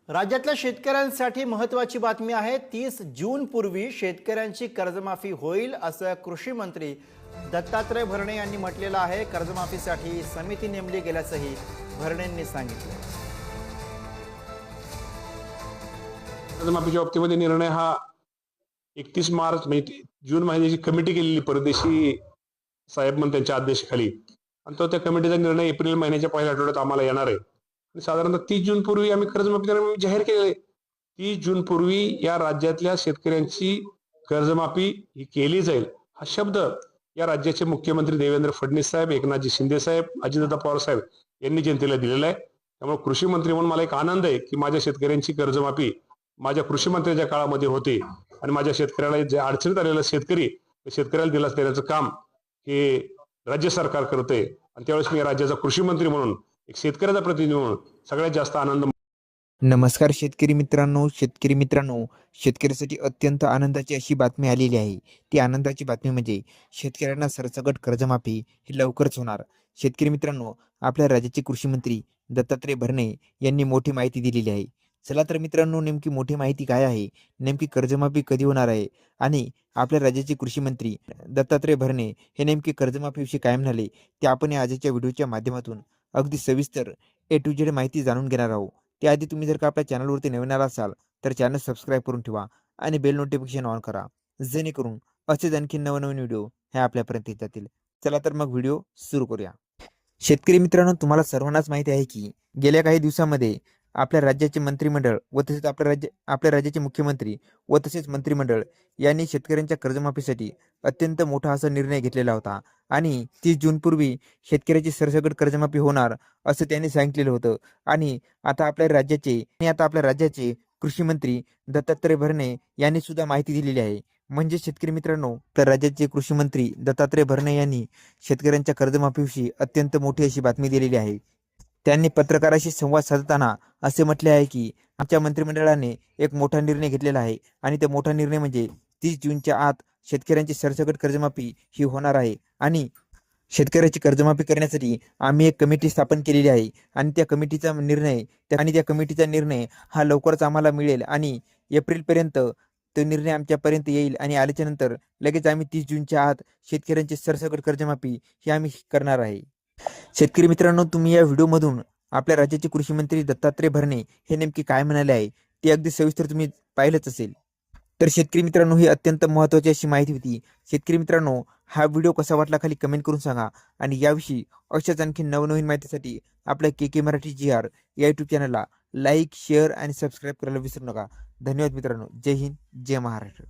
राज्यातल्या शेतकऱ्यांसाठी महत्त्वाची बातमी आहे. 30 जून पूर्वी शेतकऱ्यांची कर्जमाफी होईल असं कृषी मंत्री दत्तात्रय भरणे यांनी म्हटलेलं आहे. कर्जमाफीसाठी समिती नेमली गेल्याचंही भरणेंनी सांगितलं. कर्जमाफीच्या बाबतीमध्ये निर्णय हा 31 मार्च म्हणजे जून महिन्याची कमिटी केलेली परदेशी साहेब म्हणून त्यांच्या आदेशाखाली, आणि तो त्या कमिटीचा निर्णय एप्रिल महिन्याच्या पहिल्या आठवड्यात आम्हाला येणार आहे. आणि साधारणतः 30 जून पूर्वी आम्ही कर्जमाफी जाहीर केलेले. 30 जून पूर्वी या राज्यातल्या शेतकऱ्यांची कर्जमाफी ही केली जाईल हा शब्द या राज्याचे मुख्यमंत्री देवेंद्र फडणवीस साहेब, एकनाथजी शिंदे साहेब, अजितदादा पवार साहेब यांनी जनतेला दिलेला आहे. त्यामुळे कृषी मंत्री म्हणून मला एक आनंद आहे की माझ्या शेतकऱ्यांची कर्जमाफी माझ्या कृषी मंत्र्यांच्या काळामध्ये होते, आणि माझ्या शेतकऱ्याला जे अडचणीत आलेला शेतकऱ्याला दिलास देण्याचं काम हे राज्य सरकार करते. आणि त्यावेळेस मी राज्याचा कृषी मंत्री म्हणून, एक शेतकऱ्याचा प्रतिनिधी म्हणून सगळ्यात जास्त आनंद. नमस्कार शेतकरी मित्रांनो, शेतकऱ्यासाठी अत्यंत आनंदाची अशी बातमी आलेली आहे. ती आनंदाची बातमी म्हणजे शेतकऱ्यांना सरसकट कर्जमाफी ही लवकरच होणार. शेतकरी मित्रांनो, आपल्या राज्याचे कृषी मंत्री दत्तात्रय भरणे यांनी मोठी माहिती दिलेली आहे. चला तर मित्रांनो, नेमकी मोठी माहिती काय आहे, नेमकी कर्जमाफी कधी होणार आहे, आणि आपल्या राज्याचे कृषी मंत्री दत्तात्रय भरणे हे नेमकी कर्जमाफीविषयी काय म्हणाले, ते आपण या आजच्या व्हिडिओच्या माध्यमातून अगदी सविस्तर A to Z माहिती जाणून घेणार आहोत. त्याआधी तुम्ही जर का आपल्या चॅनलवरती नवीन आला असाल तर चॅनल सबस्क्राईब करून ठेवा आणि बेल नोटिफिकेशन ऑन करा, जेणेकरून असेच आणखी नवनवीन व्हिडिओ हे आपल्यापर्यंत येत जातील. चला तर मग व्हिडिओ सुरू करूया. शेतकरी मित्रांनो, तुम्हाला सर्वांनाच माहिती आहे की गेल्या काही दिवसामध्ये आपल्या राज्याचे मंत्रिमंडळ व तसेच आपल्या राज्याचे मुख्यमंत्री व तसेच मंत्रिमंडळ यांनी शेतकऱ्यांच्या कर्जमाफीसाठी अत्यंत मोठा असा निर्णय घेतलेला होता. आणि 30 जून पूर्वी शेतकऱ्याची सरसकट कर्जमाफी होणार असं त्यांनी सांगितलेलं होतं. आणि आता आपल्या राज्याचे कृषी मंत्री दत्तात्रय भरणे यांनी सुद्धा माहिती दिलेली आहे. म्हणजे शेतकरी मित्रांनो, तर राज्याचे कृषी मंत्री दत्तात्रय भरणे यांनी शेतकऱ्यांच्या कर्जमाफीविषयी अत्यंत मोठी अशी बातमी दिलेली आहे. त्यांनी पत्रकाराशी संवाद साधताना असे म्हटले आहे की आमच्या मंत्रिमंडळाने एक मोठा निर्णय घेतलेला आहे, आणि तो मोठा निर्णय म्हणजे 30 जूनच्या आत शेतकऱ्यांची सरसकट कर्जमाफी ही होणार आहे. आणि शेतकऱ्याची कर्जमाफी करण्यासाठी आम्ही एक कमिटी स्थापन केलेली आहे, आणि त्या कमिटीचा निर्णय हा लवकरच आम्हाला मिळेल, आणि एप्रिलपर्यंत तो निर्णय आमच्यापर्यंत येईल. आणि आल्याच्या नंतर लगेच आम्ही 30 जूनच्या आत शेतकऱ्यांची सरसकट कर्जमाफी ही आम्ही करणार आहे. शेतकरी मित्रांनो, तुम्ही या व्हिडिओमधून आपल्या राज्याचे कृषी मंत्री दत्तात्रय भरणे हे नेमके काय म्हणाले आहे ते अगदी सविस्तर तुम्ही पाहिलंच असेल. तर शेतकरी मित्रांनो, ही अत्यंत महत्त्वाची अशी माहिती होती. शेतकरी मित्रांनो, हा व्हिडिओ कसा वाटला खाली कमेंट करून सांगा, आणि याविषयी अशाच आणखी नवनवीन माहितीसाठी आपल्या KK मराठी GR या यूट्यूब चॅनलला लाईक, शेअर आणि सबस्क्राईब करायला विसरू नका. धन्यवाद मित्रांनो. जय हिंद, जय महाराष्ट्र.